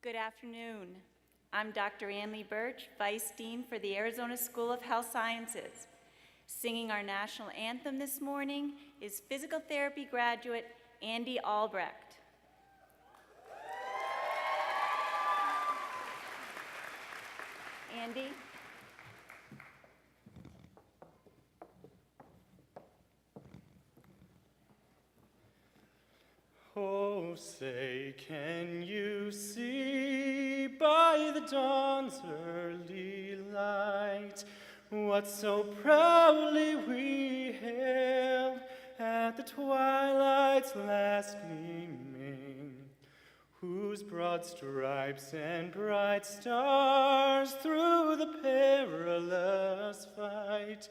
Good afternoon. I'm Dr. Ann Lee Birch, Vice Dean for the Arizona School of Health Sciences. Singing our national anthem this morning is physical therapy graduate Andy Albrecht. Andy? Oh, say, can you see by the dawn's early light what so proudly we hailed at the twilight's last gleaming, whose broad stripes and bright stars through the perilous fight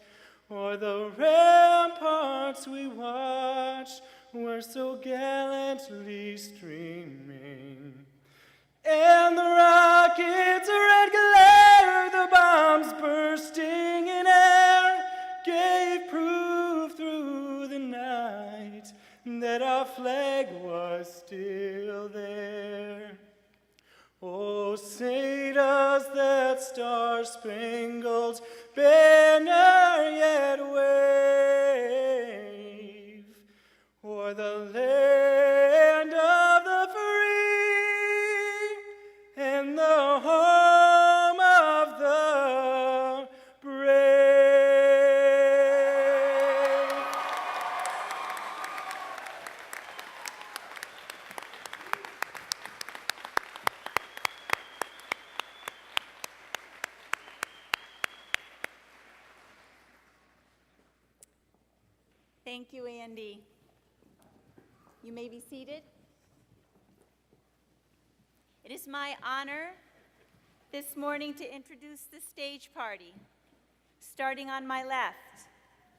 o'er the ramparts we watched were so gallantly streaming. And the rockets' red glare, the bombs bursting in air, gave proof through the night that our flag was still there. Oh, say does that star-spangled banner yet wave o'er the land of the free and the home of the brave? Thank you, Andy. You may be seated. It is my honor this morning to introduce the stage party. Starting on my left,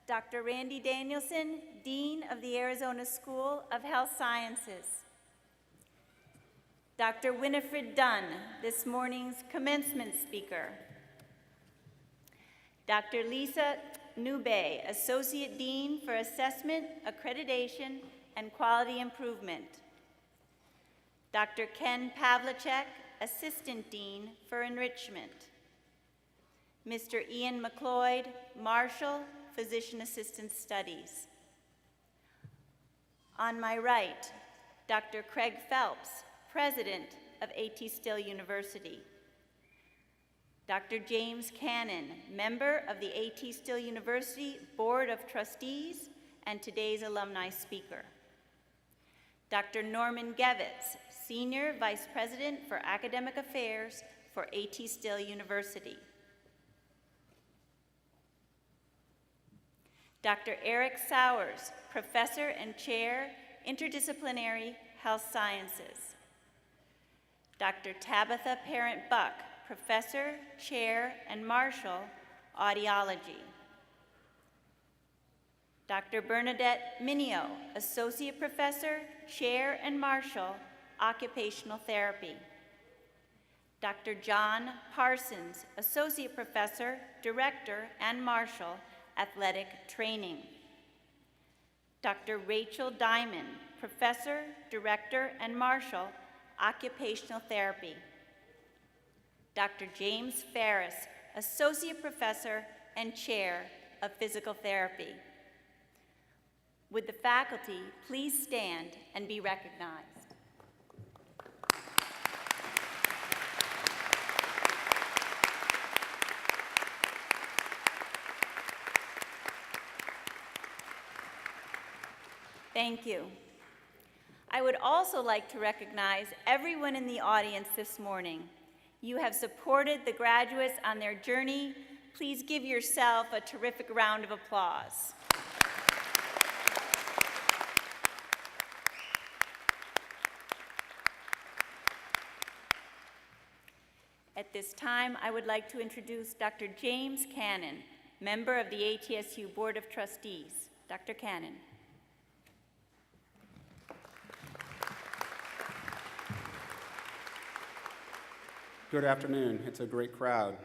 Dr. Randy Danielson, Dean of the Arizona School of Health Sciences. Dr. Winifred Dunn, this morning's commencement speaker. Dr. Lisa Nube, Associate Dean for Assessment, Accreditation, and Quality Improvement. Dr. Ken Pavlicek, Assistant Dean for Enrichment. Mr. Ian McLeod, Marshall, Physician Assistant Studies. On my right, Dr. Craig Phelps, President of A.T. Still University. Dr. James Cannon, member of the A.T. Still University Board of Trustees and today's alumni speaker. Dr. Norman Gevitz, Senior Vice President for Academic Affairs for A.T. Still University. Dr. Eric Sowers, Professor and Chair, Interdisciplinary Health Sciences. Dr. Tabitha Parent-Buck, Professor, Chair, and Marshall, Audiology. Dr. Bernadette Minio, Associate Professor, Chair, and Marshall, Occupational Therapy. Dr. John Parsons, Associate Professor, Director, and Marshall, Athletic Training. Dr. Rachel Diamond, Professor, Director, and Marshall, Occupational Therapy. Dr. James Ferris, Associate Professor and Chair of Physical Therapy. Would the faculty please stand and be recognized? Thank you. I would also like to recognize everyone in the audience this morning. You have supported the graduates on their journey. Please give yourself a terrific round of applause. At this time, I would like to introduce Dr. James Cannon, member of the ATSU Board of Trustees. Dr. Cannon. Good afternoon. It's a great crowd.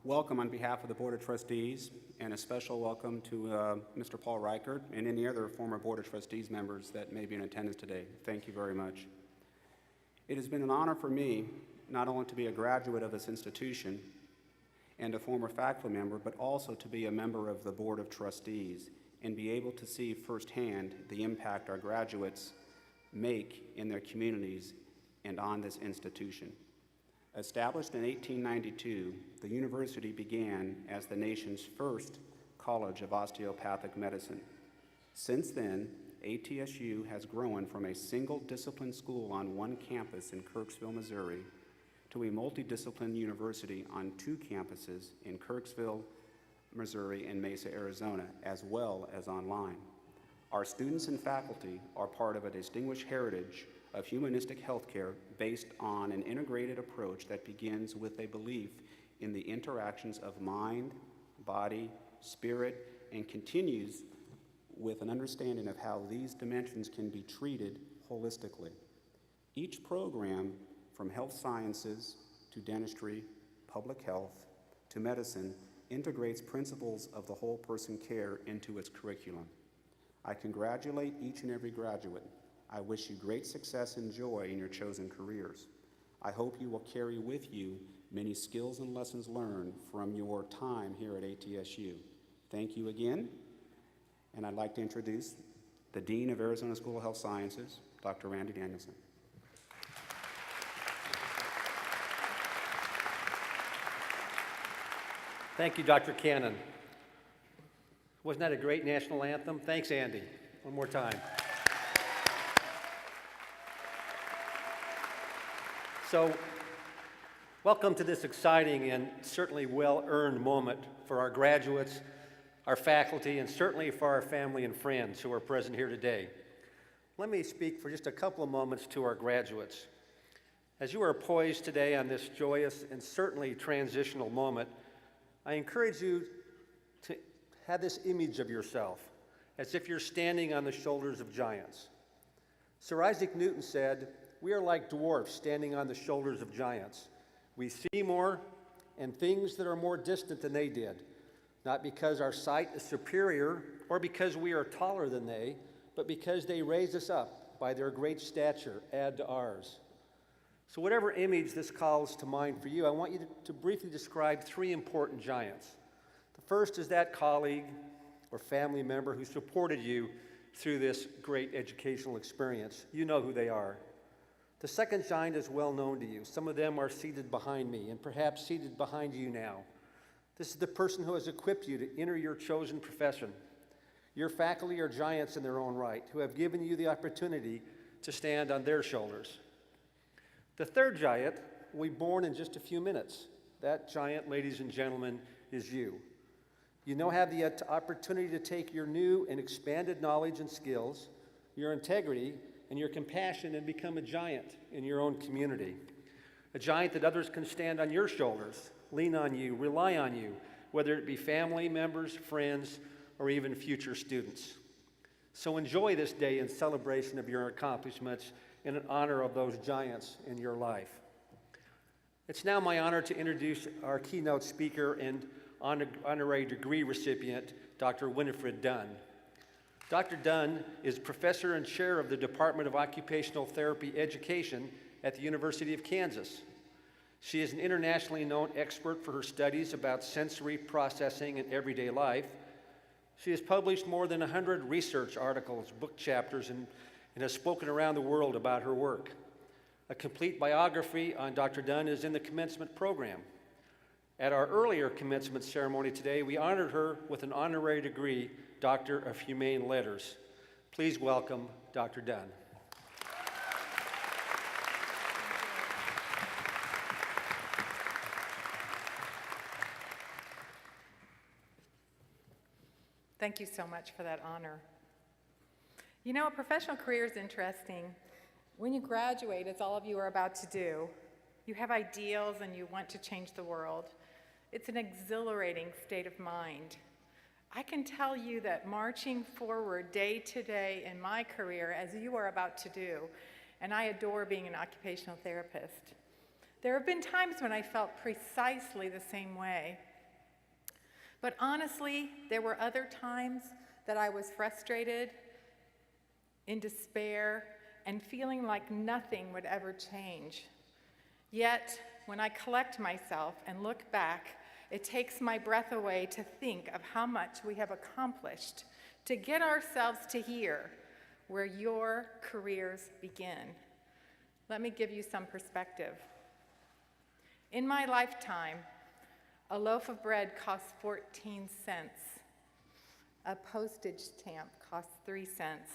Welcome on behalf of the Board of Trustees, and a special welcome to Mr. Paul Reichert and any other former Board of Trustees members that may be in attendance today. Thank you very much. It has been an honor for me not only to be a graduate of this institution and a former faculty member, but also to be a member of the Board of Trustees and be able to see firsthand the impact our graduates make in their communities and on this institution. Established in 1892, the university began as the nation's first college of osteopathic medicine. Since then, ATSU has grown from a single discipline school on one campus in Kirksville, Missouri, to a multidiscipline university on 2 campuses in Kirksville, Missouri, and Mesa, Arizona, as well as online. Our students and faculty are part of a distinguished heritage of humanistic healthcare based on an integrated approach that begins with a belief in the interactions of mind, body, spirit, and continues with an understanding of how these dimensions can be treated holistically. Each program, from health sciences to dentistry, public health, to medicine, integrates principles of the whole person care into its curriculum. I congratulate each and every graduate. I wish you great success and joy in your chosen careers. I hope you will carry with you many skills and lessons learned from your time here at ATSU. Thank you again, and I'd like to introduce the Dean of Arizona School of Health Sciences, Dr. Randy Danielson. Thank you, Dr. Cannon. Wasn't that a great national anthem? Thanks, Andy. One more time. So, welcome to this exciting and certainly well-earned moment for our graduates, our faculty, and certainly for our family and friends who are present here today. Let me speak for just a couple of moments to our graduates. As you are poised today on this joyous and certainly transitional moment, I encourage you to have this image of yourself as if you're standing on the shoulders of giants. Sir Isaac Newton said, "We are like dwarfs standing on the shoulders of giants. We see more and things that are more distant than they did, not because our sight is superior or because we are taller than they, but because they raise us up by their great stature, add to ours." So whatever image this calls to mind for you, I want you to briefly describe 3 important giants. The first is that colleague or family member who supported you through this great educational experience. You know who they are. The second giant is well known to you. Some of them are seated behind me and perhaps seated behind you now. This is the person who has equipped you to enter your chosen profession. Your faculty are giants in their own right, who have given you the opportunity to stand on their shoulders. The third giant will be born in just a few minutes. That giant, ladies and gentlemen, is you. You now have the opportunity to take your new and expanded knowledge and skills, your integrity, and your compassion and become a giant in your own community. A giant that others can stand on your shoulders, lean on you, rely on you, whether it be family members, friends, or even future students. So enjoy this day in celebration of your accomplishments in honor of those giants in your life. It's now my honor to introduce our keynote speaker and honorary degree recipient, Dr. Winifred Dunn. Dr. Dunn is professor and chair of the Department of Occupational Therapy Education at the University of Kansas. She is an internationally known expert for her studies about sensory processing in everyday life. She has published more than 100 research articles, book chapters, and has spoken around the world about her work. A complete biography on Dr. Dunn is in the commencement program. At our earlier commencement ceremony today, we honored her with an honorary degree, Doctor of Humane Letters. Please welcome Dr. Dunn. Thank you so much for that honor. You know, a professional career is interesting. When you graduate, as all of you are about to do, you have ideals and you want to change the world. It's an exhilarating state of mind. I can tell you that marching forward day to day in my career, as you are about to do, and I adore being an occupational therapist, there have been times when I felt precisely the same way. But honestly, there were other times that I was frustrated, in despair, and feeling like nothing would ever change. Yet, when I collect myself and look back, it takes my breath away to think of how much we have accomplished to get ourselves to here, where your careers begin. Let me give you some perspective. In my lifetime, a loaf of bread costs 14 cents. A postage stamp costs 3 cents.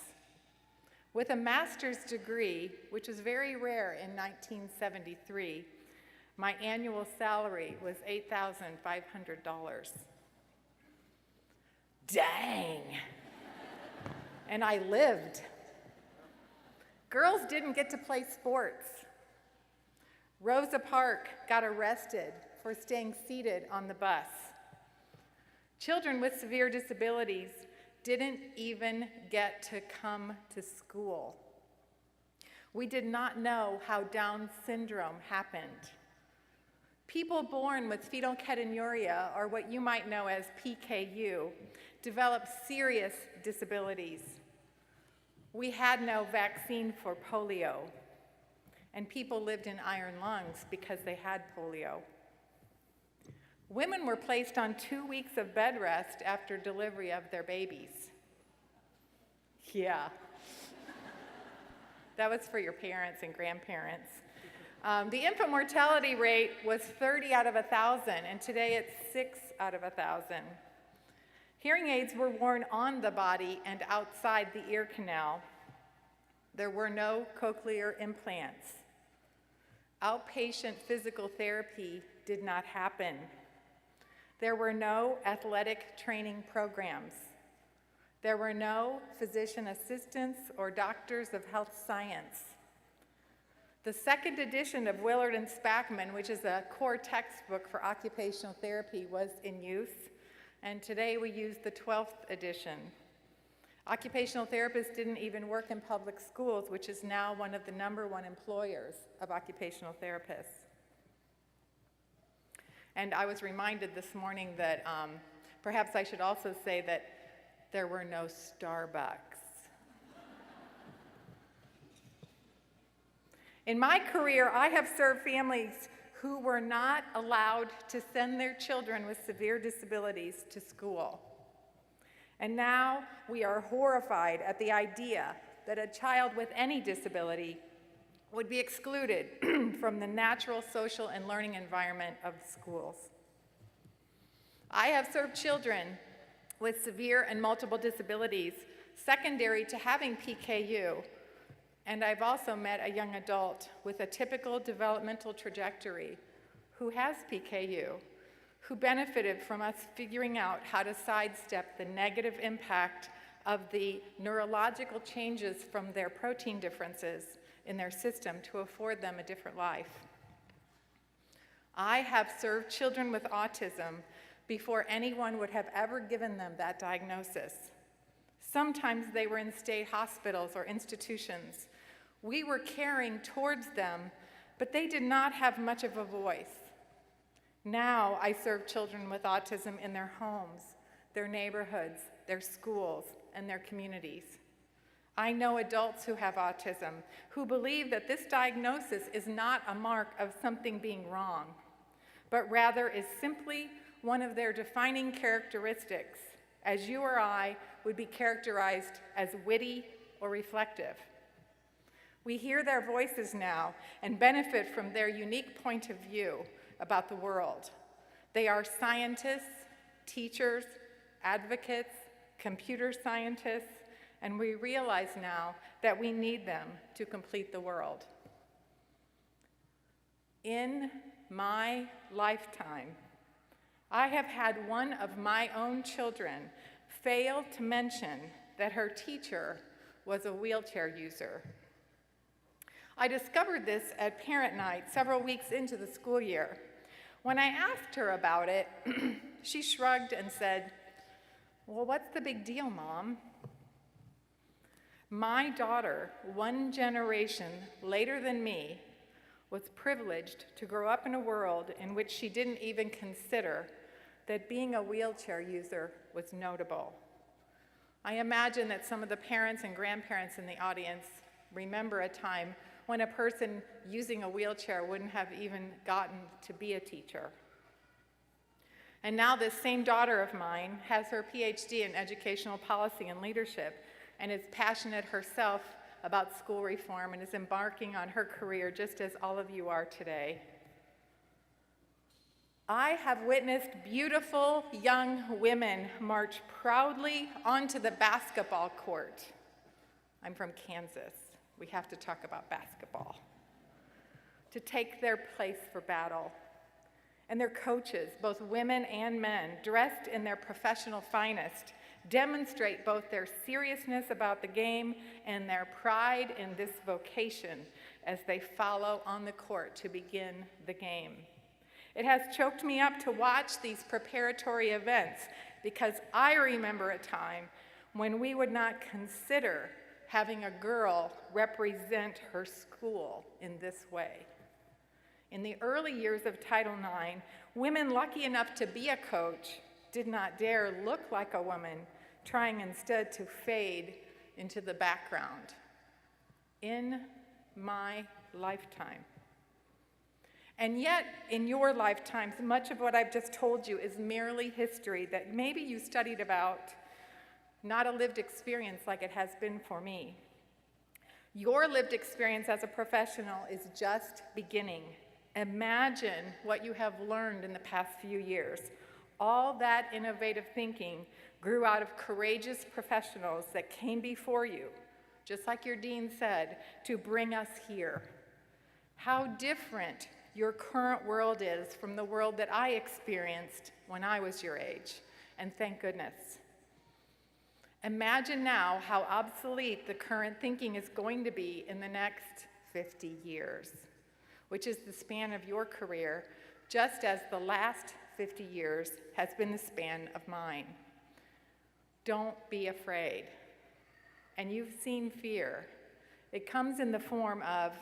With a master's degree, which was very rare in 1973, my annual salary was $8,500. Dang! And I lived. Girls didn't get to play sports. Rosa Parks got arrested for staying seated on the bus. Children with severe disabilities didn't even get to come to school. We did not know how Down syndrome happened. People born with phenylketonuria, or what you might know as PKU, develop serious disabilities. We had no vaccine for polio, and people lived in iron lungs because they had polio. Women were placed on 2 weeks of bed rest after delivery of their babies. Yeah. That was for your parents and grandparents. The infant mortality rate was 30 out of 1,000, and today it's 6 out of 1,000. Hearing aids were worn on the body and outside the ear canal. There were no cochlear implants. Outpatient physical therapy did not happen. There were no athletic training programs. There were no physician assistants or doctors of health science. The second edition of Willard and Spackman, which is a core textbook for occupational therapy, was in use, and today we use the 12th edition. Occupational therapists didn't even work in public schools, which is now one of the #1 employers of occupational therapists. And I was reminded this morning that perhaps I should also say that there were no Starbucks. In my career, I have served families who were not allowed to send their children with severe disabilities to school. And now we are horrified at the idea that a child with any disability would be excluded from the natural social and learning environment of schools. I have served children with severe and multiple disabilities secondary to having PKU, and I've also met a young adult with a typical developmental trajectory who has PKU, who benefited from us figuring out how to sidestep the negative impact of the neurological changes from their protein differences in their system to afford them a different life. I have served children with autism before anyone would have ever given them that diagnosis. Sometimes they were in state hospitals or institutions. We were caring towards them, but they did not have much of a voice. Now I serve children with autism in their homes, their neighborhoods, their schools, and their communities. I know adults who have autism who believe that this diagnosis is not a mark of something being wrong, but rather is simply one of their defining characteristics, as you or I would be characterized as witty or reflective. We hear their voices now and benefit from their unique point of view about the world. They are scientists, teachers, advocates, computer scientists, and we realize now that we need them to complete the world. In my lifetime, I have had one of my own children fail to mention that her teacher was a wheelchair user. I discovered this at parent night several weeks into the school year. When I asked her about it, she shrugged and said, "Well, what's the big deal, Mom?" My daughter, one generation later than me, was privileged to grow up in a world in which she didn't even consider that being a wheelchair user was notable. I imagine that some of the parents and grandparents in the audience remember a time when a person using a wheelchair wouldn't have even gotten to be a teacher. And now this same daughter of mine has her PhD in educational policy and leadership and is passionate herself about school reform and is embarking on her career just as all of you are today. I have witnessed beautiful young women march proudly onto the basketball court. I'm from Kansas. We have to talk about basketball. To take their place for battle. And their coaches, both women and men, dressed in their professional finest, demonstrate both their seriousness about the game and their pride in this vocation as they follow on the court to begin the game. It has choked me up to watch these preparatory events because I remember a time when we would not consider having a girl represent her school in this way. In the early years of Title IX, women lucky enough to be a coach did not dare look like a woman, trying instead to fade into the background. In my lifetime. And yet, in your lifetimes, much of what I've just told you is merely history that maybe you studied about, not a lived experience like it has been for me. Your lived experience as a professional is just beginning. Imagine what you have learned in the past few years. All that innovative thinking grew out of courageous professionals that came before you, just like your dean said, to bring us here. How different your current world is from the world that I experienced when I was your age, and thank goodness. Imagine now how obsolete the current thinking is going to be in the next 50 years, which is the span of your career, just as the last 50 years has been the span of mine. Don't be afraid. And you've seen fear. It comes in the form of,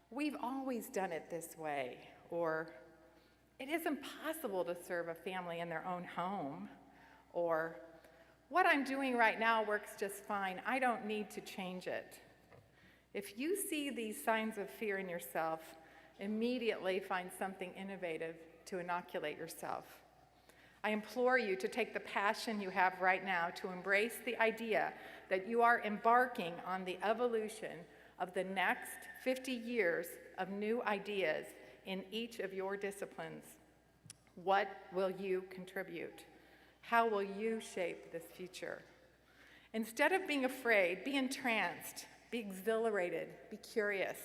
we've always done it this way, or it is impossible to serve a family in their own home, or what I'm doing right now works just fine. I don't need to change it. If you see these signs of fear in yourself, immediately find something innovative to inoculate yourself. I implore you to take the passion you have right now to embrace the idea that you are embarking on the evolution of the next 50 years of new ideas in each of your disciplines. What will you contribute? How will you shape this future? Instead of being afraid, be entranced, be exhilarated, be curious.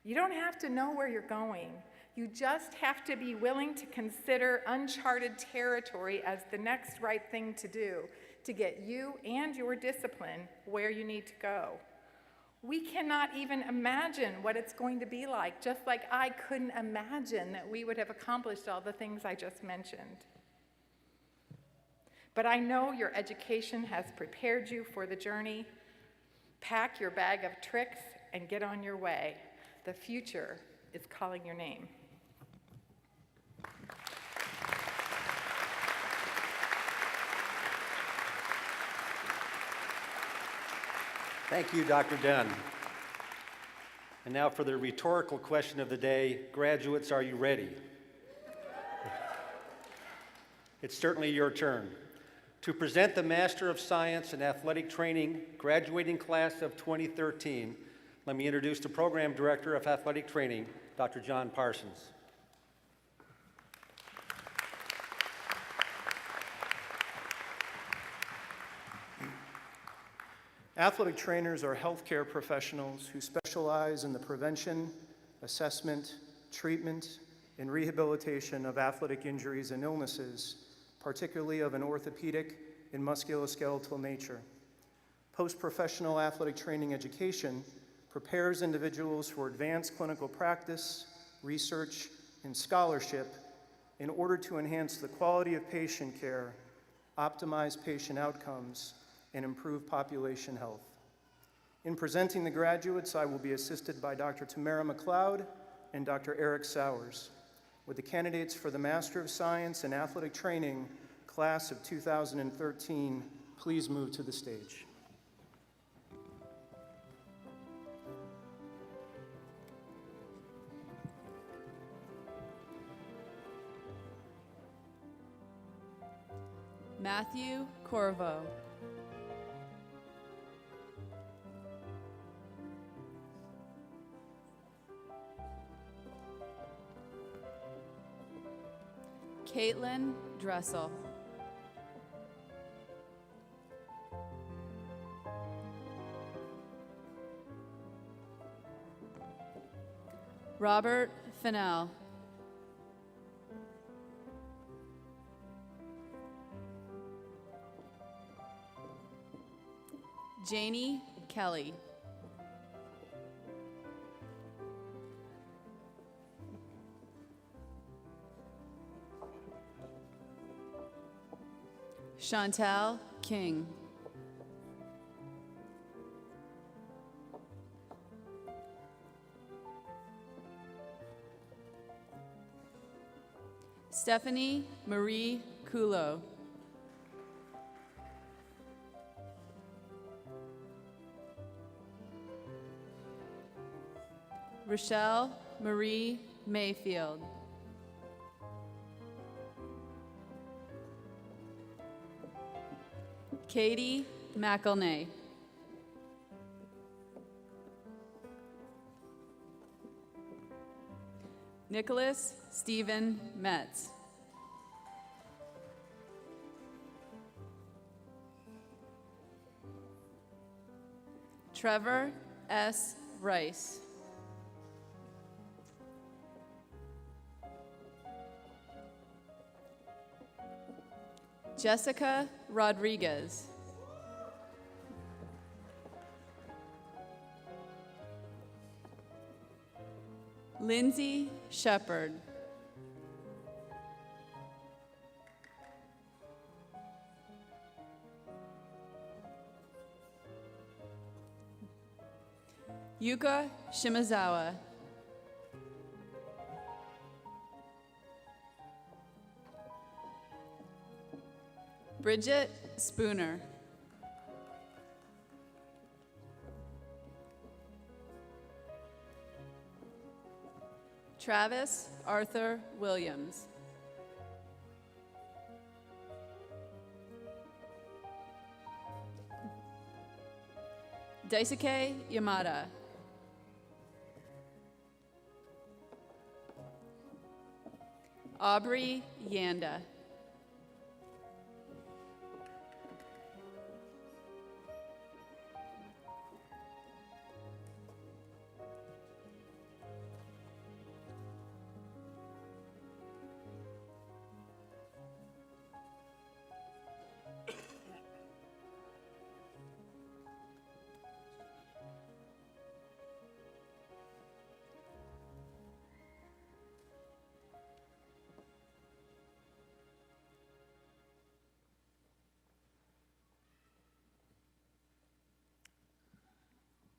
You don't have to know where you're going. You just have to be willing to consider uncharted territory as the next right thing to do to get you and your discipline where you need to go. We cannot even imagine what it's going to be like, just like I couldn't imagine that we would have accomplished all the things I just mentioned. But I know your education has prepared you for the journey. Pack your bag of tricks and get on your way. The future is calling your name. Thank you, Dr. Dunn. And now for the rhetorical question of the day. Graduates, are you ready? It's certainly your turn. To present the Master of Science in Athletic Training graduating class of 2013, let me introduce the Program Director of Athletic Training, Dr. John Parsons. Athletic trainers are healthcare professionals who specialize in the prevention, assessment, treatment, and rehabilitation of athletic injuries and illnesses, particularly of an orthopedic and musculoskeletal nature. Post-professional athletic training education prepares individuals for advanced clinical practice, research, and scholarship in order to enhance the quality of patient care, optimize patient outcomes, and improve population health. In presenting the graduates, I will be assisted by Dr. Tamara McLeod and Dr. Eric Sowers. Would the candidates for the Master of Science in Athletic Training class of 2013 please move to the stage? Matthew Corvo. Caitlin Dressel. Robert Fennell. Janie Kelly. Chantal King. Stephanie Marie Kulo. Rochelle Marie Mayfield. Katie McElnay. Nicholas Stephen Metz. Trevor S. Rice. Jessica Rodriguez. Lindsay Shepard. Yuka Shimazawa. Bridget Spooner. Travis Arthur Williams. Daisuke Yamada. Aubrey Yanda.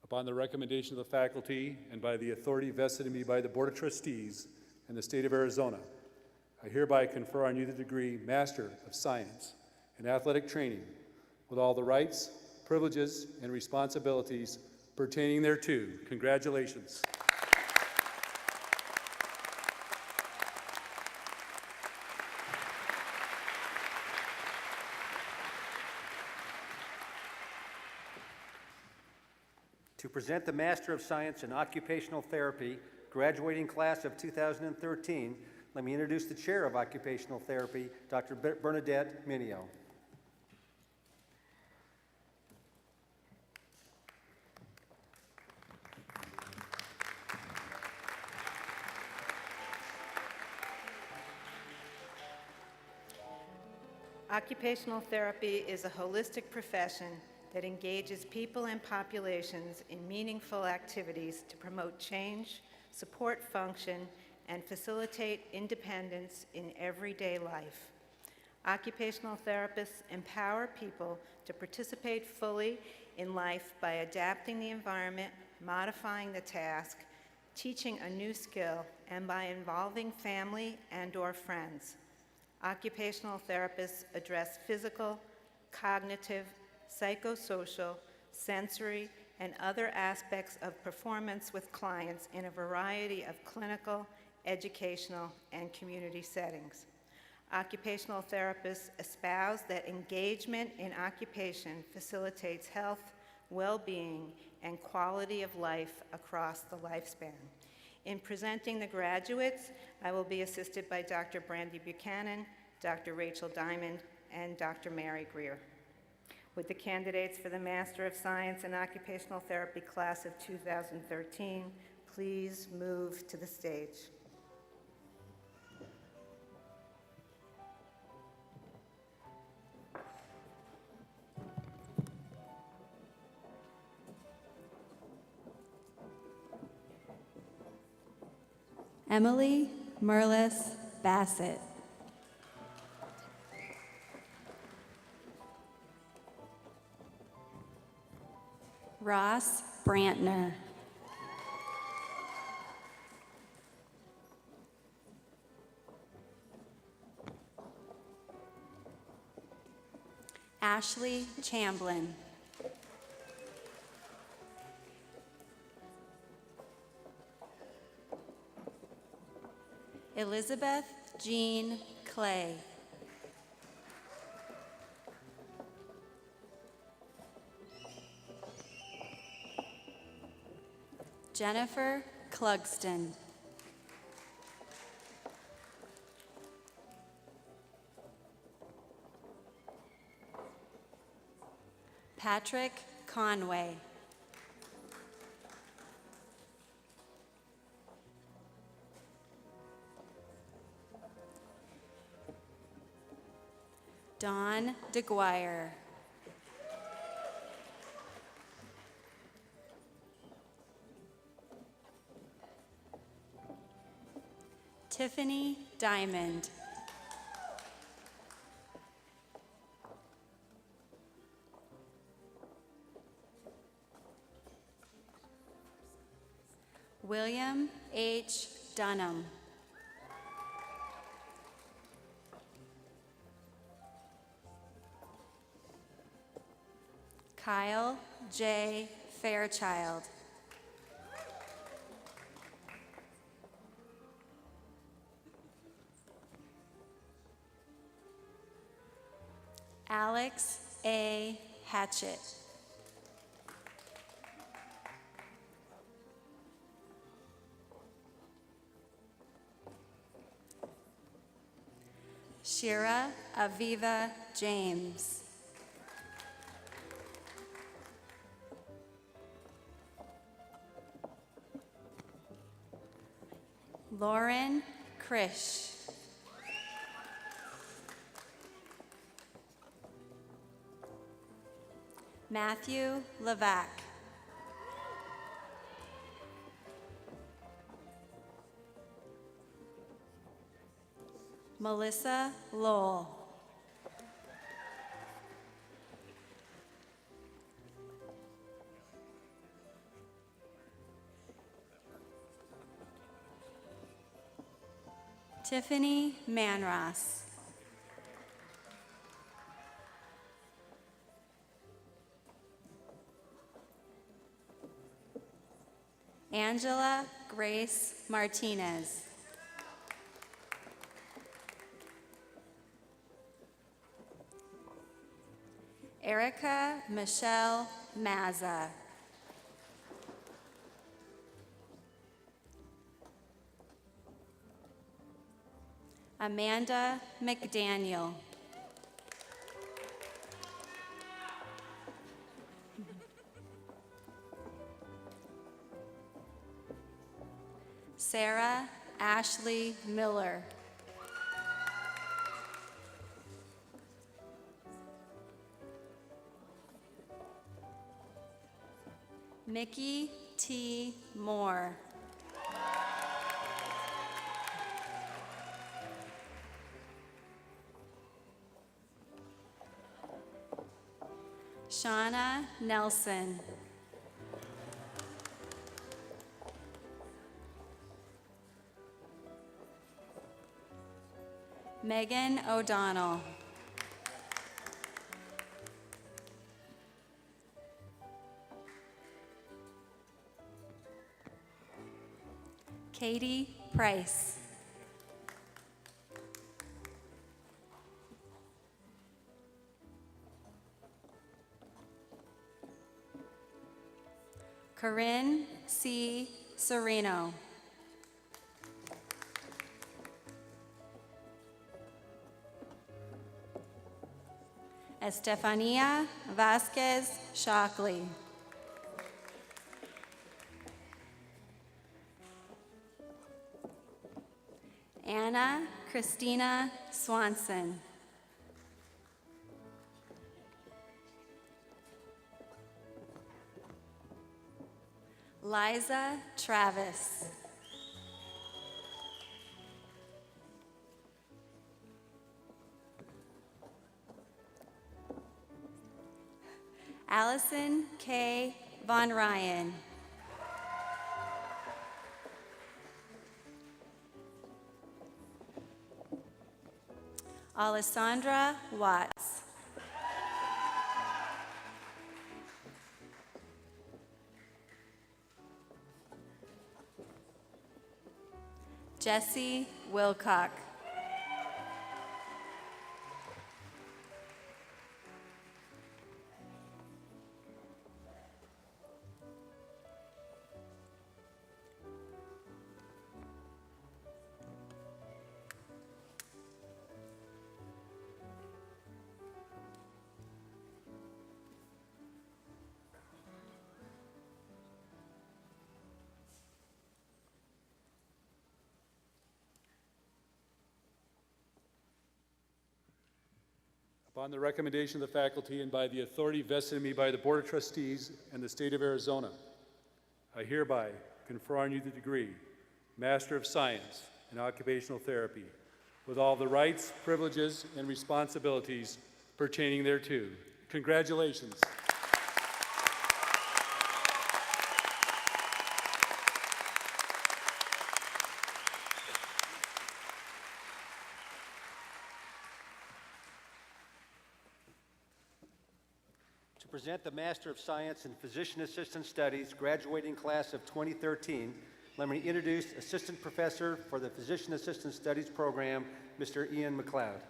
Upon the recommendation of the faculty and by the authority vested in me by the Board of Trustees and the State of Arizona, I hereby confer on you the degree Master of Science in Athletic Training with all the rights, privileges, and responsibilities pertaining thereto. Congratulations. To present the Master of Science in Occupational Therapy, graduating class of 2013, let me introduce the Chair of Occupational Therapy, Dr. Bernadette Minio. Occupational therapy is a holistic profession that engages people and populations in meaningful activities to promote change, support function, and facilitate independence in everyday life. Occupational therapists empower people to participate fully in life by adapting the environment, modifying the task, teaching a new skill, and by involving family and/or friends. Occupational therapists address physical, cognitive, psychosocial, sensory, and other aspects of performance with clients in a variety of clinical, educational, and community settings. Occupational therapists espouse that engagement in occupation facilitates health, well-being, and quality of life across the lifespan. In presenting the graduates, I will be assisted by Dr. Brandy Buchanan, Dr. Rachel Diamond, and Dr. Mary Greer. Would the candidates for the Master of Science in Occupational Therapy class of 2013 please move to the stage? Emily Merlis Bassett. Ross Brantner. Ashley Chamblin. Elizabeth Jean Clay. Jennifer Clugston. Patrick Conway. Don DeGuire. Tiffany Diamond. William H. Dunham. Kyle J. Fairchild. Alex A. Hatchett. Shira Aviva James. Lauren Krish. Matthew Levac. Melissa Lowell. Tiffany Manross. Angela Grace Martinez. Erica Michelle Mazza. Amanda McDaniel. Sarah Ashley Miller. Mickey T. Moore. Shauna Nelson. Megan O'Donnell. Katie Price. Corinne C. Sereno. Estefania Vasquez Shockley. Anna Christina Swanson. Liza Travis. Allison K. Von Ryan. Alessandra Watts. Jesse Wilcock. Upon the recommendation of the faculty and by the authority vested in me by the Board of Trustees and the State of Arizona, I hereby confer on you the degree Master of Science in Occupational Therapy, with all the rights, privileges, and responsibilities pertaining thereto. Congratulations. To present the Master of Science in Physician Assistant Studies graduating class of 2013, let me introduce Assistant Professor for the Physician Assistant Studies program, Mr. Ian McLeod.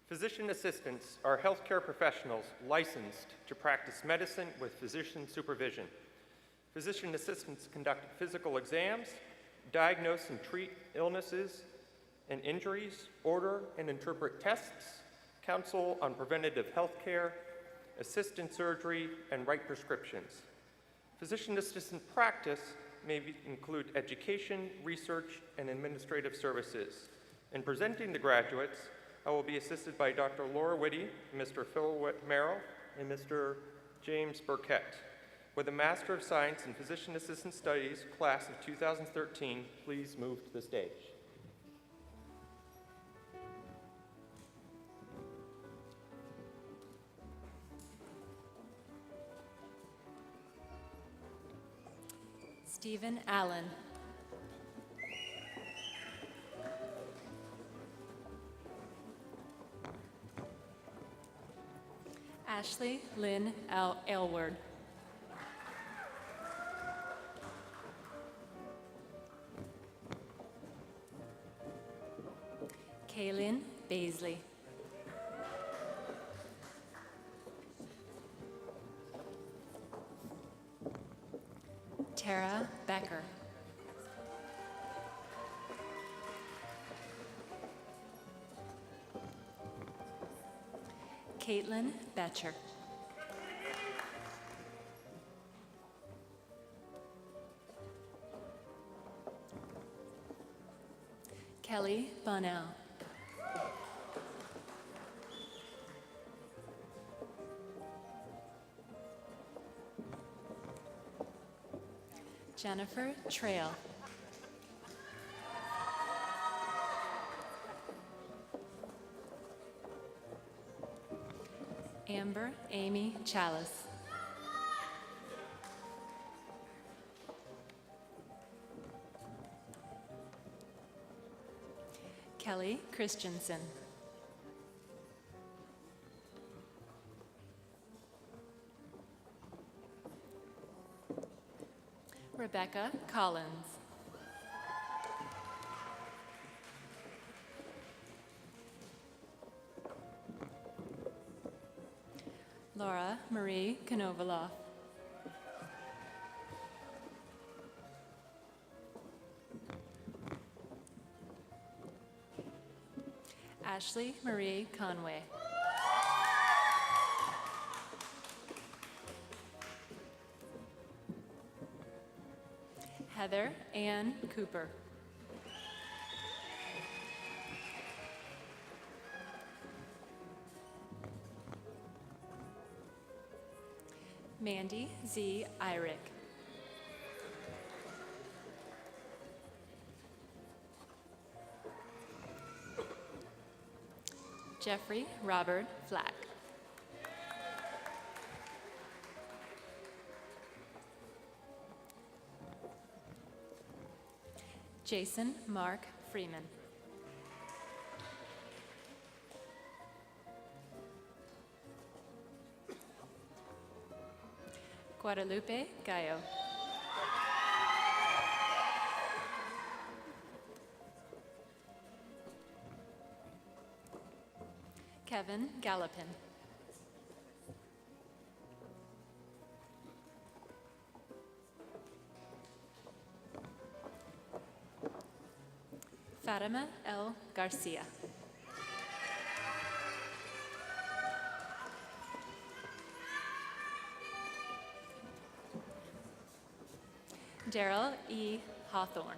Physician assistants are healthcare professionals licensed to practice medicine with physician supervision. Physician assistants conduct physical exams, diagnose and treat illnesses and injuries, order and interpret tests, counsel on preventative health care, assist in surgery, and write prescriptions. Physician assistant practice may include education, research, and administrative services. In presenting the graduates, I will be assisted by Dr. Laura Whitty, Mr. Phil Merrill, and Mr. James Burkett. With a Master of Science in Physician Assistant Studies, class of 2013, please move to the stage. Stephen Allen. Ashley Lynn Elward. Kaylin Baisley. Tara Becker. Caitlin Betcher. Kelly Bunnell. Jennifer Trail. Amber Amy Chalice. Kelly Christensen. Rebecca Collins. Laura Marie Konovalov. Ashley Marie Conway. Heather Ann Cooper. Mandy Z. Irick. Jeffrey Robert Flack. Jason Mark Freeman. Guadalupe Gallo. Kevin Gallopin. Fatima L. Garcia. Daryl E. Hawthorne.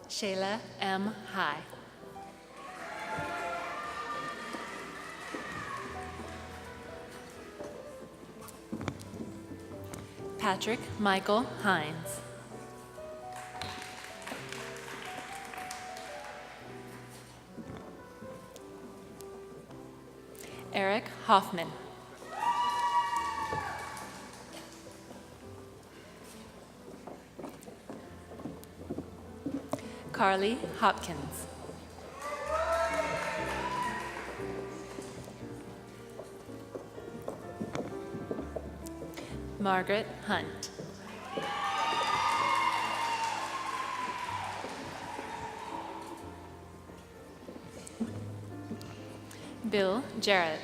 Shayla M. High. Patrick Michael Hines. Eric Hoffman. Carly Hopkins. Margaret Hunt. Bill Jarrett.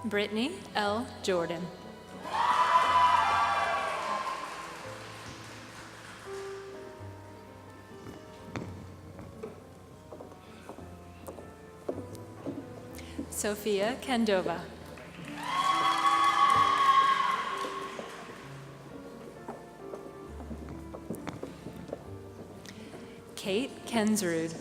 Brittany L. Jordan. Sophia Candova. Kate Kensrud.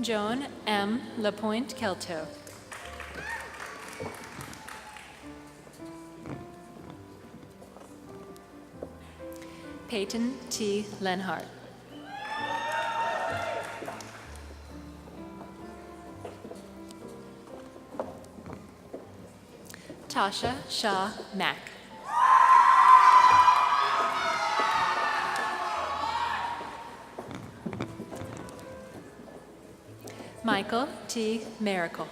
Joan M. Lapointe Kelto. Peyton T. Lenhart. Tasha Shaw Mack. Michael T. Miracle.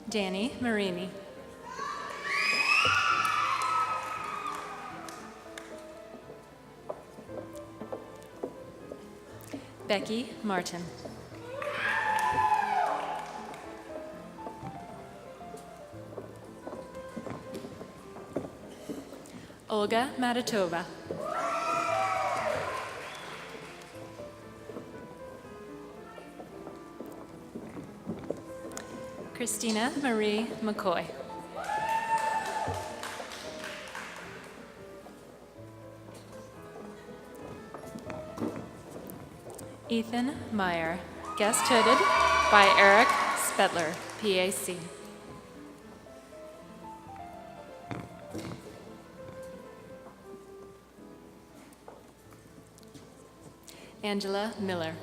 Danny Marini. Becky Martin. Olga Matatova. Christina Marie McCoy. Ethan Meyer, guest hooded by Eric Spetler, PAC. Angela Miller.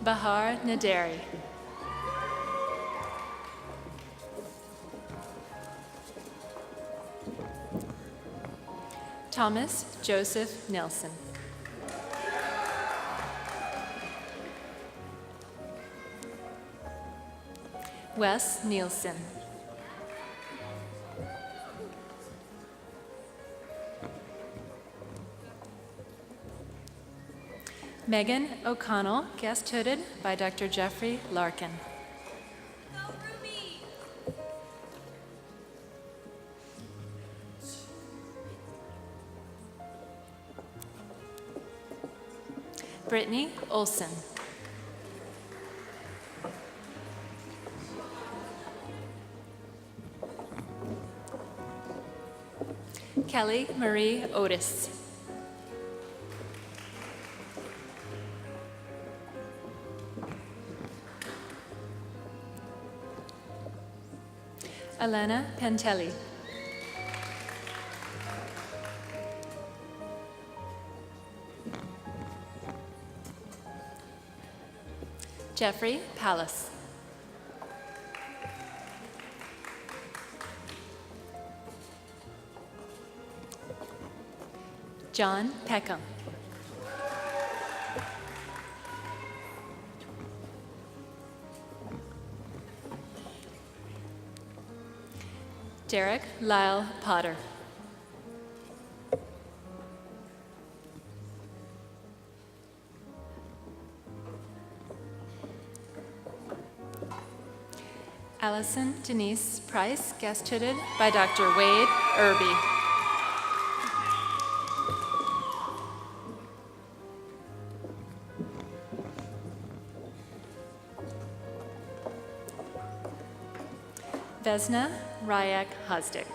Bahar Naderi. Thomas Joseph Nelson. Wes Nielsen. Megan O'Connell, guest hooded by Dr. Jeffrey Larkin. Brittany Olson. Kelly Marie Otis. Elena Pentelli. Jeffrey Pallas. John Peckham. Derek Lyle Potter. Allison Denise Price, guest hooded by Dr. Wade Irby. Vesna Ryak Hosdick.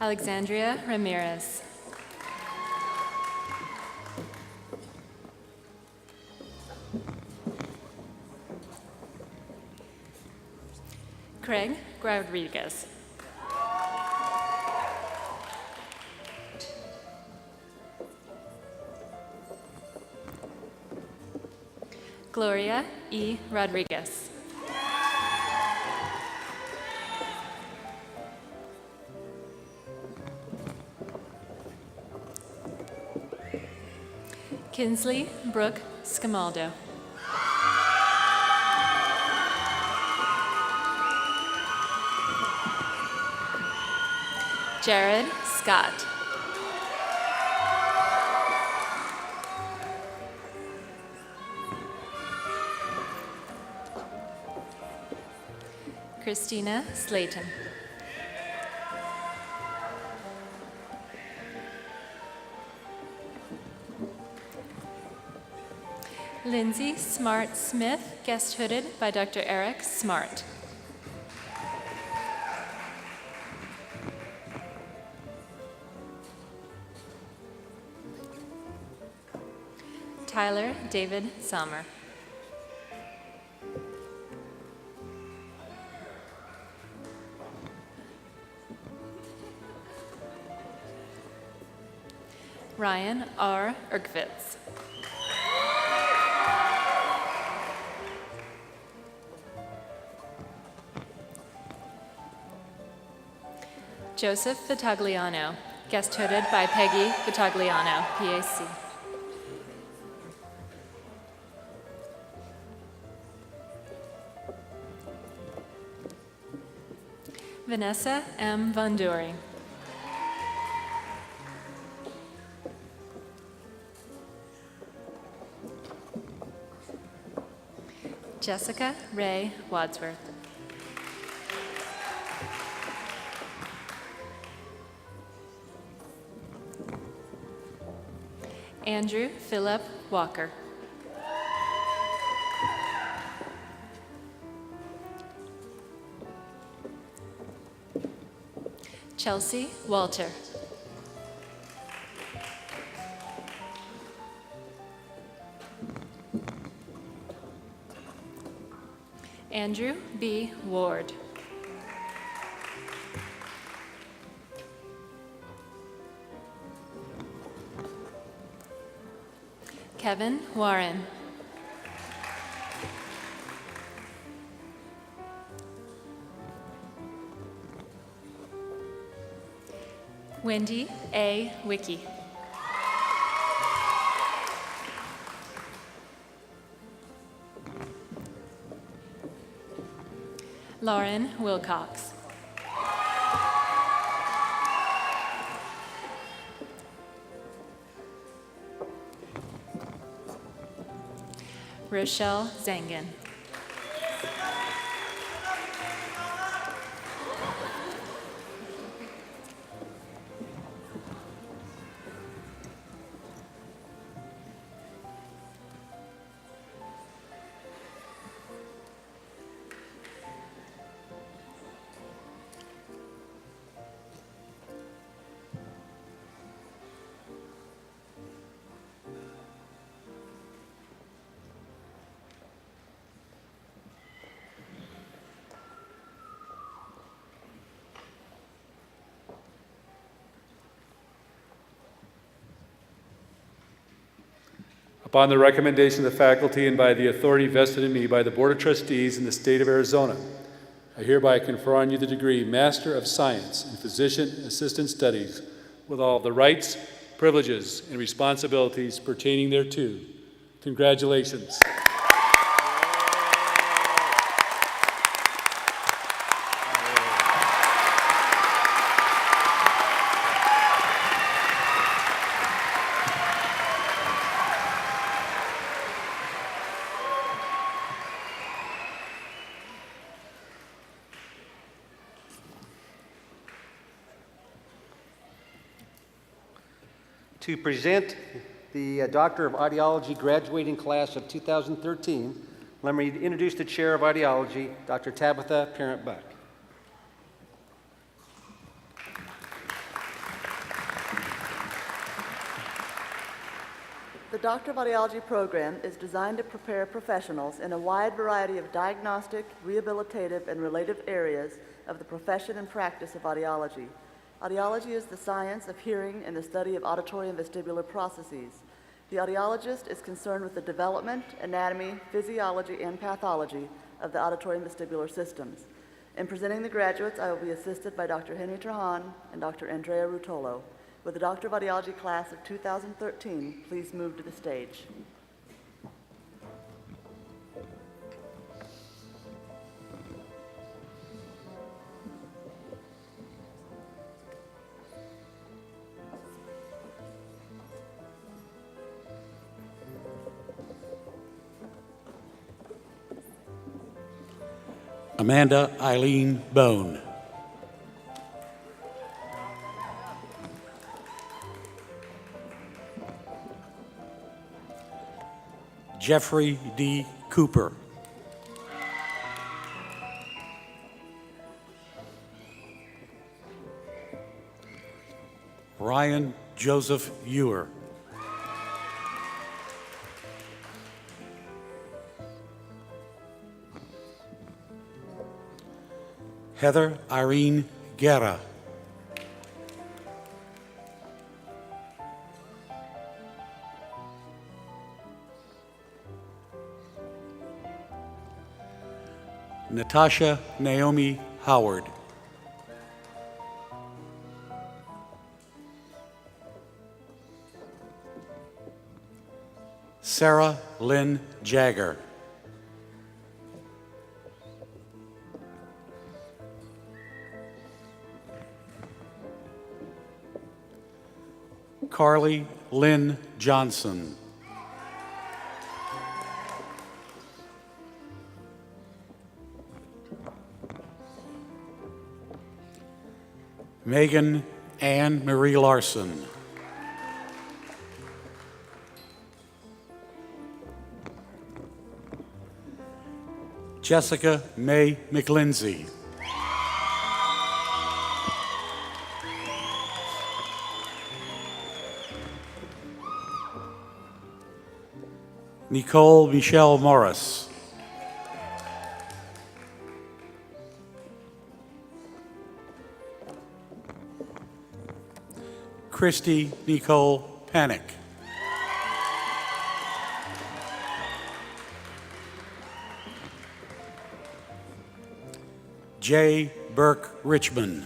Alexandria Ramirez. Craig Rodriguez. Gloria E. Rodriguez. Kinsley Brooke Scamaldo. Jared Scott. Christina Slayton. Lindsay Smart Smith, guest hooded by Dr. Eric Smart. Tyler David Sommer. Ryan R. Ergvitz. Joseph Vitagliano, guest hooded by Peggy Vitagliano, PAC. Vanessa M. Van During. Jessica Ray Wadsworth. Andrew Philip Walker. Chelsea Walter. Andrew B. Ward. Kevin Warren. Wendy A. Wiki. Lauren Wilcox. Rochelle Zangen. Upon the recommendation of the faculty and by the authority vested in me by the Board of Trustees in the state of Arizona, I hereby confer on you the degree Master of Science in Physician Assistant Studies with all the rights, privileges, and responsibilities pertaining thereto. Congratulations. To present the Doctor of Audiology graduating class of 2013, let me introduce the Chair of Audiology, Dr. Tabitha Parent-Buck. The Doctor of Audiology program is designed to prepare professionals in a wide variety of diagnostic, rehabilitative, and related areas of the profession and practice of audiology. Audiology is the science of hearing and the study of auditory and vestibular processes. The audiologist is concerned with the development, anatomy, physiology, and pathology of the auditory and vestibular systems. In presenting the graduates, I will be assisted by Dr. Henry Trahan and Dr. Andrea Rutolo. With the Doctor of Audiology class of 2013, please move to the stage. Amanda Eileen Bone. Jeffrey D. Cooper. Ryan Joseph Ewer. Heather Irene Guerra. Natasha Naomi Howard. Sarah Lynn Jagger. Carly Lynn Johnson. Megan Ann Marie Larson. Jessica May McLindsey. Nicole Michelle Morris. Christy Nicole Panic. J. Burke Richmond.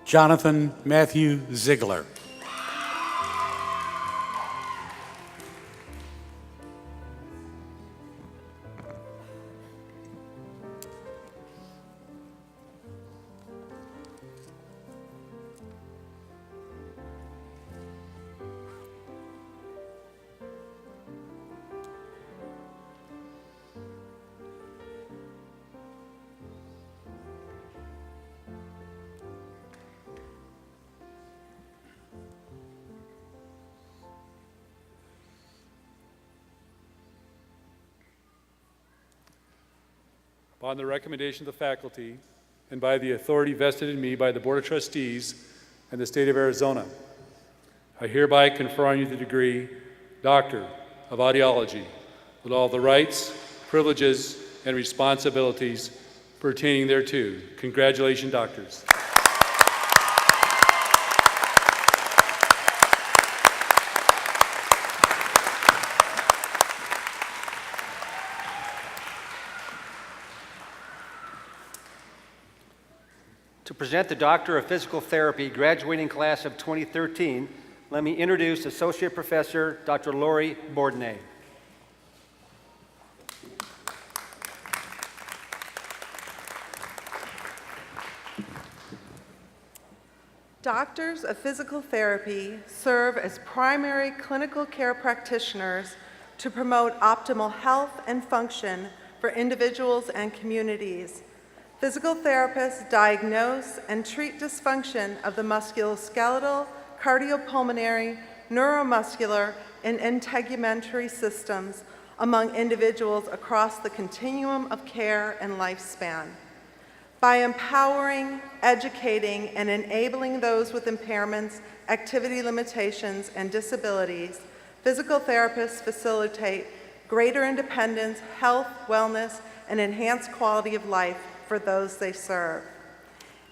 Jonathan Matthew Ziegler. Upon the recommendation of the faculty and by the authority vested in me by the Board of Trustees and the State of Arizona, I hereby confer on you the degree Doctor of Audiology with all the rights, privileges, and responsibilities pertaining thereto. Congratulations, doctors. To present the Doctor of Physical Therapy graduating class of 2013, let me introduce Associate Professor Dr. Lori Bourdonnais. Doctors of physical therapy serve as primary clinical care practitioners to promote optimal health and function for individuals and communities. Physical therapists diagnose and treat dysfunction of the musculoskeletal, cardiopulmonary, neuromuscular, and integumentary systems among individuals across the continuum of care and lifespan. By empowering, educating, and enabling those with impairments, activity limitations, and disabilities, physical therapists facilitate greater independence, health, wellness, and enhanced quality of life for those they serve.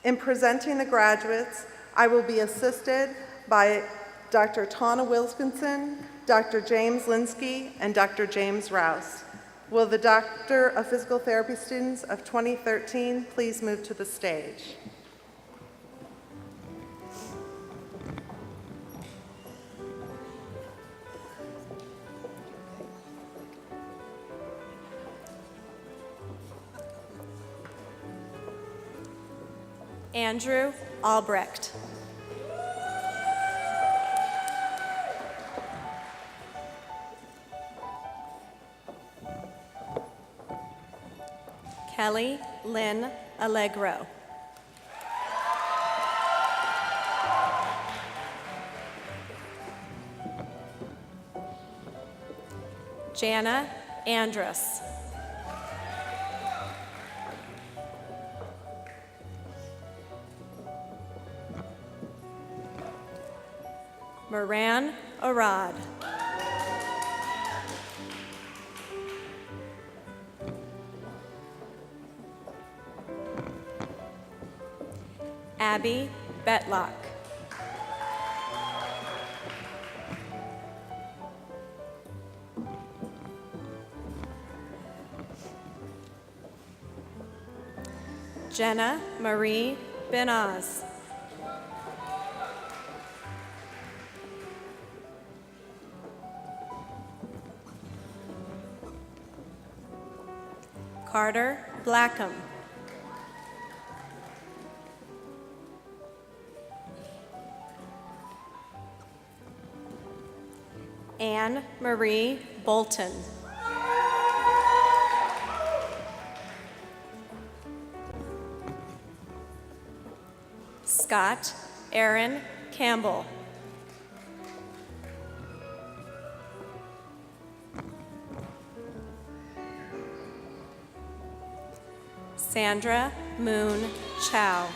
In presenting the graduates, I will be assisted by Dr. Tana Wilkinson, Dr. James Linsky, and Dr. James Rouse. Will the Doctor of Physical Therapy students of 2013 please move to the stage? Andrew Albrecht. Kelly Lynn Allegro. Jana Andrus. Moran Arad. Abby Betlock. Jenna Marie Benaz. Carter Blackham. Anne Marie Bolton. Scott Aaron Campbell. Sandra Moon Chow.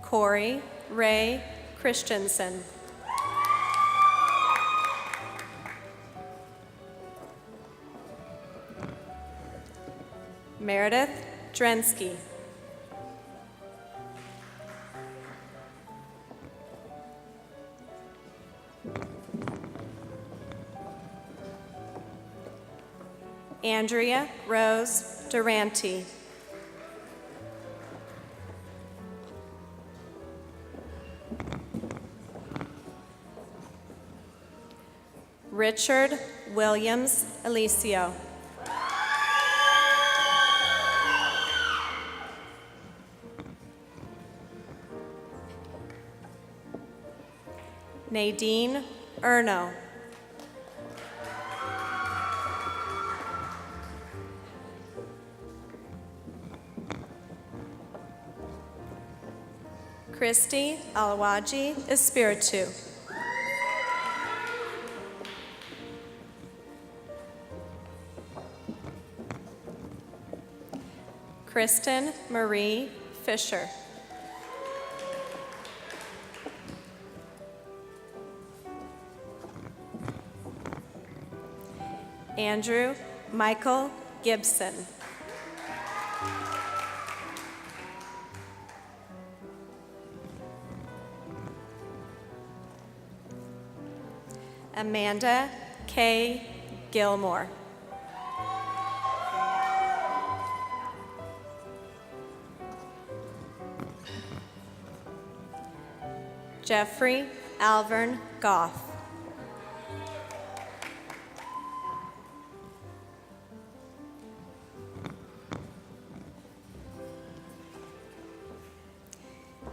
Corey Ray Christensen. Meredith Drensky. Andrea Rose Durante. Richard Williams Alicio. Nadine Erno. Christy Alawaji Espiritu. Kristen Marie Fisher. Andrew Michael Gibson. Amanda K. Gilmore. Jeffrey Alvern Goff.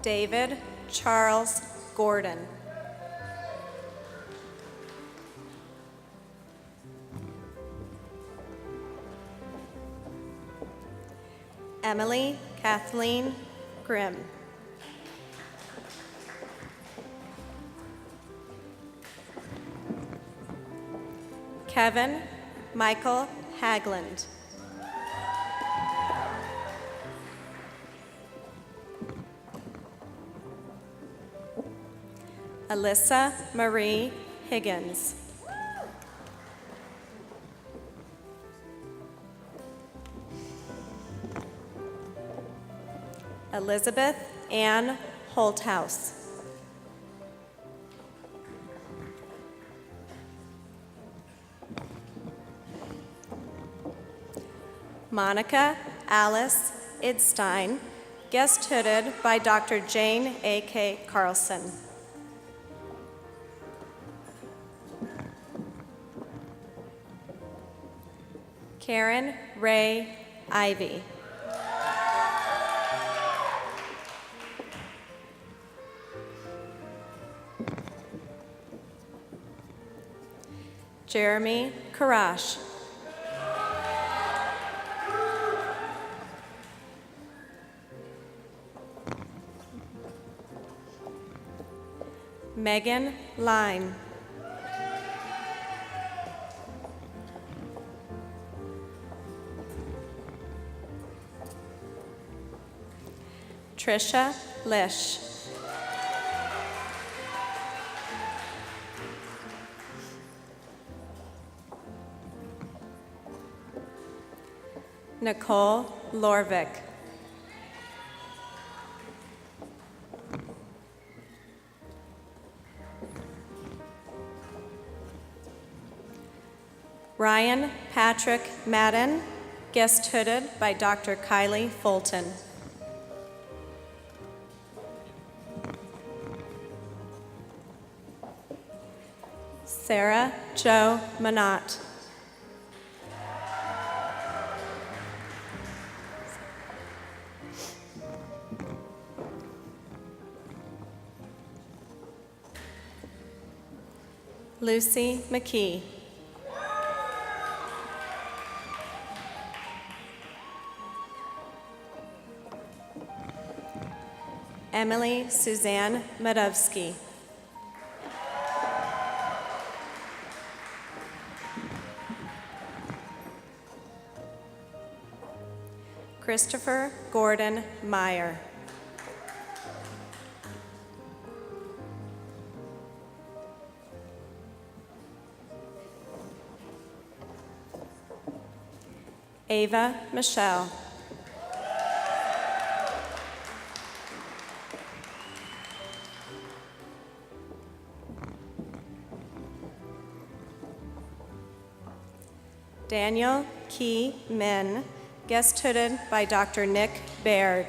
David Charles Gordon. Emily Kathleen Grimm. Kevin Michael Hagland. Alyssa Marie Higgins. Elizabeth Ann Holthouse. Monica Alice Idstein, guest hooded by Dr. Jane A.K. Carlson. Karen Ray Ivy. Jeremy Karash. Megan Line. Trisha Lish. Nicole Lorvik. Ryan Patrick Madden, guest hooded by Dr. Kylie Fulton. Sarah Jo Manat. Lucy McKee. Emily Suzanne Madovsky. Christopher Gordon Meyer. Ava Michelle. Daniel Key Min, guest hooded by Dr. Nick Baird.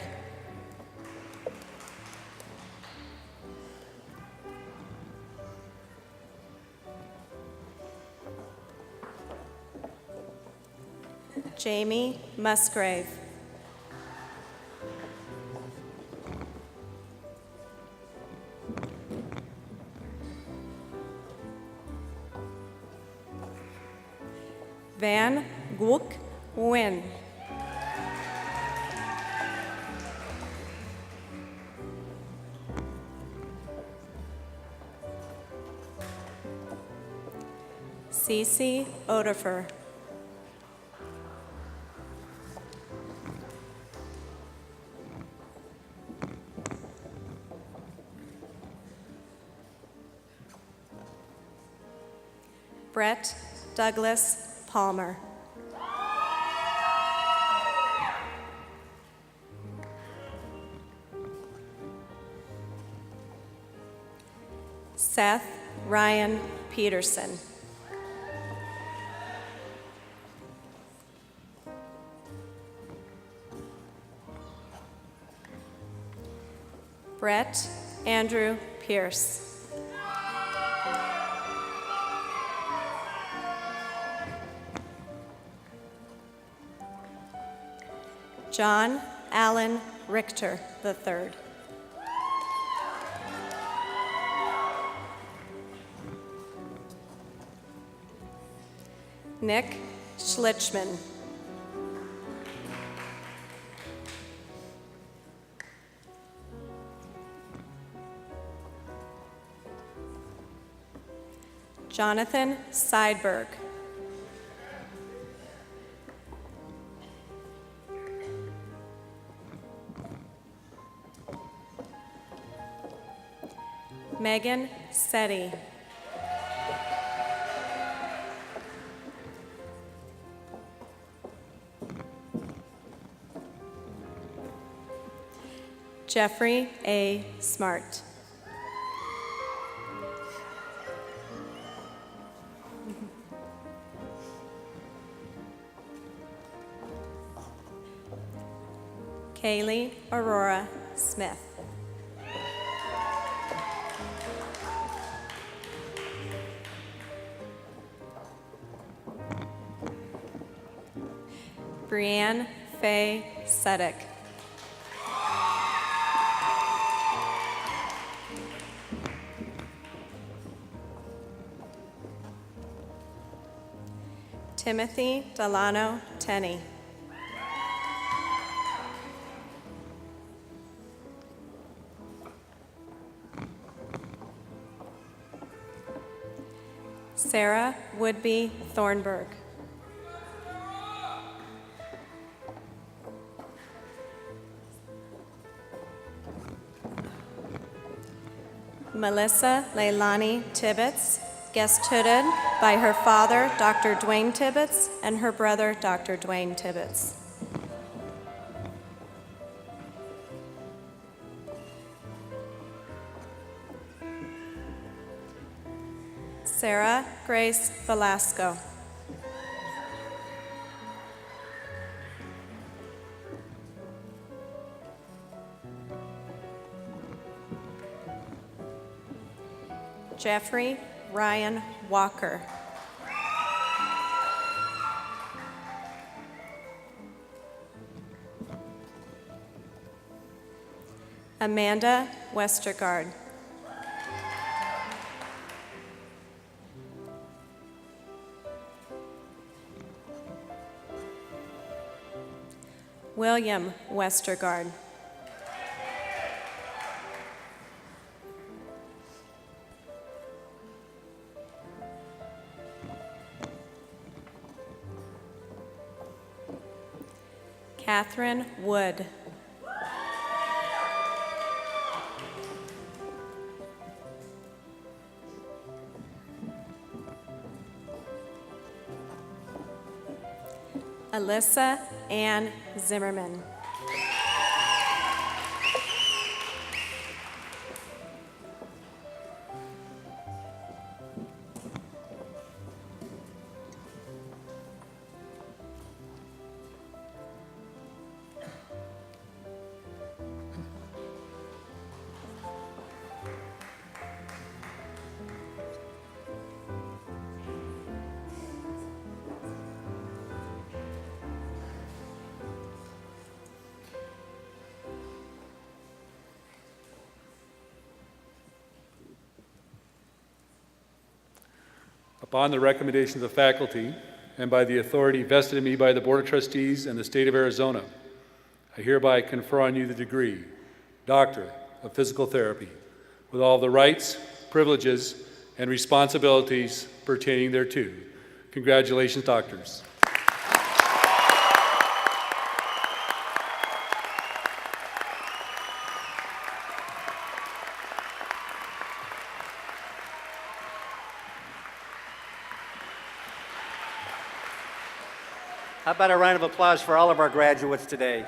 Jamie Musgrave. Van Guk Nguyen. Cece Odefer. Brett Douglas Palmer. Seth Ryan Peterson. Brett Andrew Pierce. John Allen Richter III. Nick Schlichman. Jonathan Seidberg. Megan Setti. Jeffrey A. Smart. Kaylee Aurora Smith. Brianne Faye Suddick. Timothy Delano Tenney. Sarah Woodby Thornburg. Melissa Leilani Tibbetts, guest hooded by her father, Dr. Dwayne Tibbetts, and her brother, Dr. Dwayne Tibbetts. Sarah Grace Velasco. Jeffrey Ryan Walker. Amanda Westergaard. William Westergaard. Catherine Wood. Alyssa Ann Zimmerman. Upon the recommendation of the faculty and by the authority vested in me by the Board of Trustees and the State of Arizona, I hereby confer on you the degree, Doctor of Physical Therapy, with all the rights, privileges, and responsibilities pertaining thereto. Congratulations, doctors. How about a round of applause for all of our graduates today?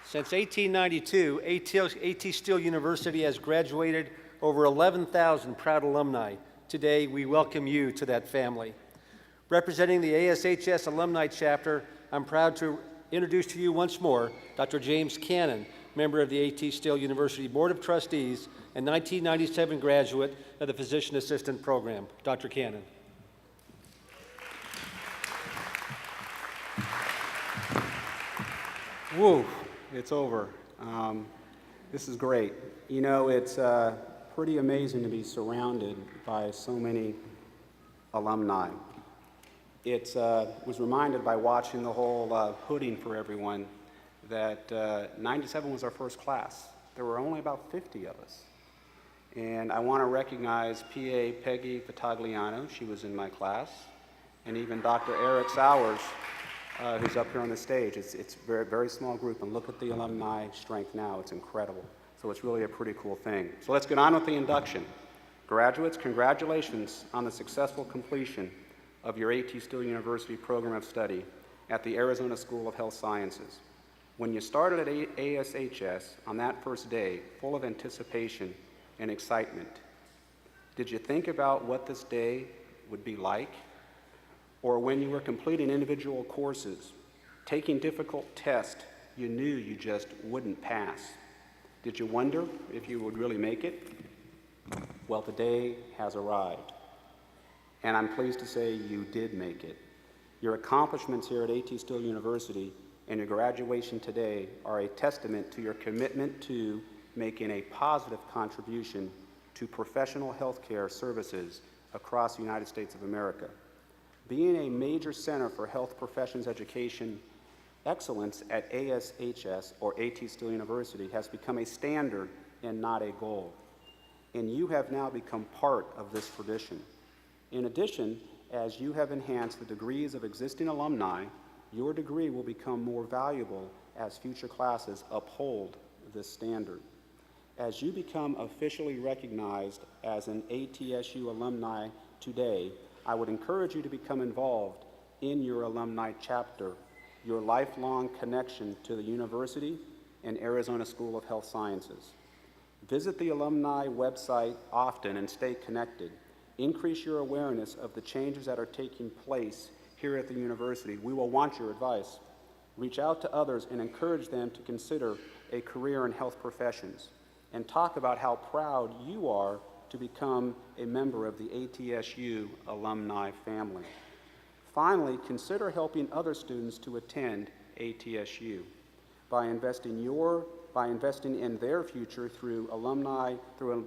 Since 1892, AT Steel University has graduated over 11,000 proud alumni. Today, we welcome you to that family. Representing the ASHS Alumni Chapter, I'm proud to introduce to you once more Dr. James Cannon, member of the AT Steel University Board of Trustees and 1997 graduate of the Physician Assistant Program. Dr. Cannon. Woo, it's over. This is great. You know, it's pretty amazing to be surrounded by so many alumni. It was reminded by watching the whole hooding for everyone that 97 was our first class. There were only about 50 of us. And I want to recognize PA Peggy Vitagliano, she was in my class, and even Dr. Eric Sowers, who's up here on the stage. It's a very, very small group, and look at the alumni strength now. It's incredible. So it's really a pretty cool thing. So let's get on with the induction. Graduates, congratulations on the successful completion of your AT Steel University program of study at the Arizona School of Health Sciences. When you started at ASHS on that first day, full of anticipation and excitement, did you think about what this day would be like? Or when you were completing individual courses, taking difficult tests you knew you just wouldn't pass? Did you wonder if you would really make it? Well, the day has arrived. And I'm pleased to say you did make it. Your accomplishments here at AT Steel University and your graduation today are a testament to your commitment to making a positive contribution to professional healthcare services across the United States of America. Being a major center for health professions education excellence at ASHS, or AT Steel University, has become a standard and not a goal. And you have now become part of this tradition. In addition, as you have enhanced the degrees of existing alumni, your degree will become more valuable as future classes uphold this standard. As you become officially recognized as an ATSU alumni today, I would encourage you to become involved in your alumni chapter, your lifelong connection to the university and Arizona School of Health Sciences. Visit the alumni website often and stay connected. Increase your awareness of the changes that are taking place here at the university. We will want your advice. Reach out to others and encourage them to consider a career in health professions, and talk about how proud you are to become a member of the ATSU alumni family. Finally, consider helping other students to attend ATSU by investing in their future through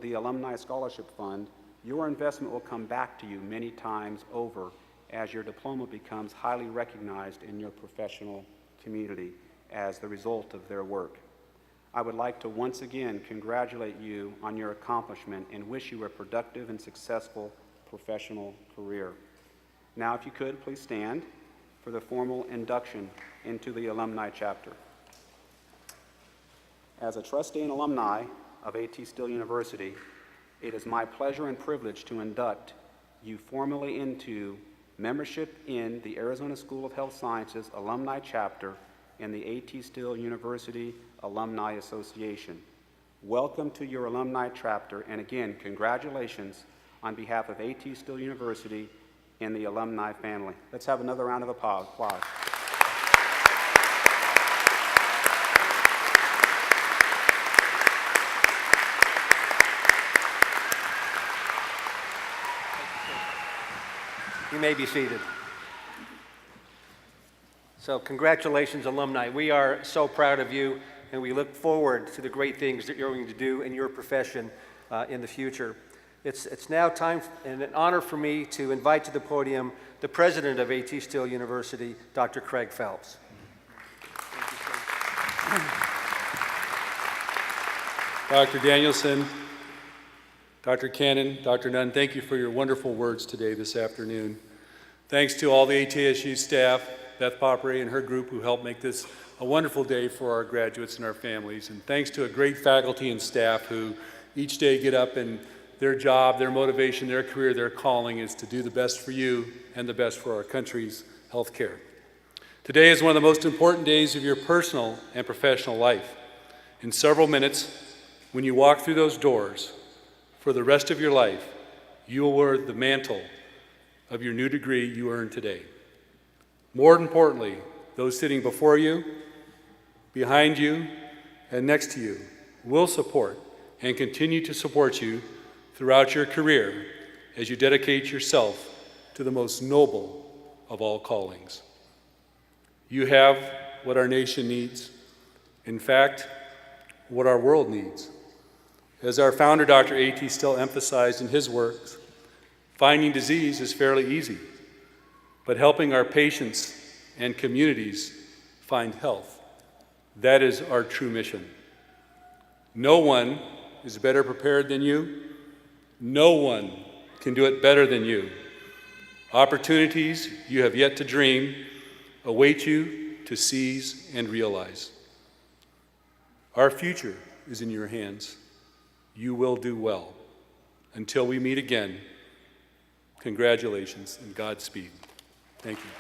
the Alumni Scholarship Fund. Your investment will come back to you many times over as your diploma becomes highly recognized in your professional community as the result of their work. I would like to once again congratulate you on your accomplishment and wish you a productive and successful professional career. Now, if you could, please stand for the formal induction into the alumni chapter. As a trustee and alumni of AT Steel University, it is my pleasure and privilege to induct you formally into membership in the Arizona School of Health Sciences Alumni Chapter and the AT Steel University Alumni Association. Welcome to your alumni chapter, and again, congratulations on behalf of AT Steel University and the alumni family. Let's have another round of applause. You may be seated. So congratulations, alumni. We are so proud of you, and we look forward to the great things that you're going to do in your profession in the future. It's now time and an honor for me to invite to the podium the president of A.T. Still University, Dr. Craig Phelps. Dr. Danielson, Dr. Cannon, Dr. Nunn, thank you for your wonderful words today, this afternoon. Thanks to all the ATSU staff, Beth Poppery and her group who helped make this a wonderful day for our graduates and our families. And thanks to a great faculty and staff who each day get up and their job, their motivation, their career, their calling is to do the best for you and the best for our country's health care. Today is one of the most important days of your personal and professional life. In several minutes, when you walk through those doors, for the rest of your life, you will wear the mantle of your new degree you earned today. More importantly, those sitting before you, behind you, and next to you will support and continue to support you throughout your career as you dedicate yourself to the most noble of all callings. You have what our nation needs, in fact, what our world needs. As our founder, Dr. A.T. Still emphasized in his works, finding disease is fairly easy, but helping our patients and communities find health, that is our true mission. No one is better prepared than you. No one can do it better than you. Opportunities you have yet to dream await you to seize and realize. Our future is in your hands. You will do well. Until we meet again, congratulations and Godspeed. Thank you.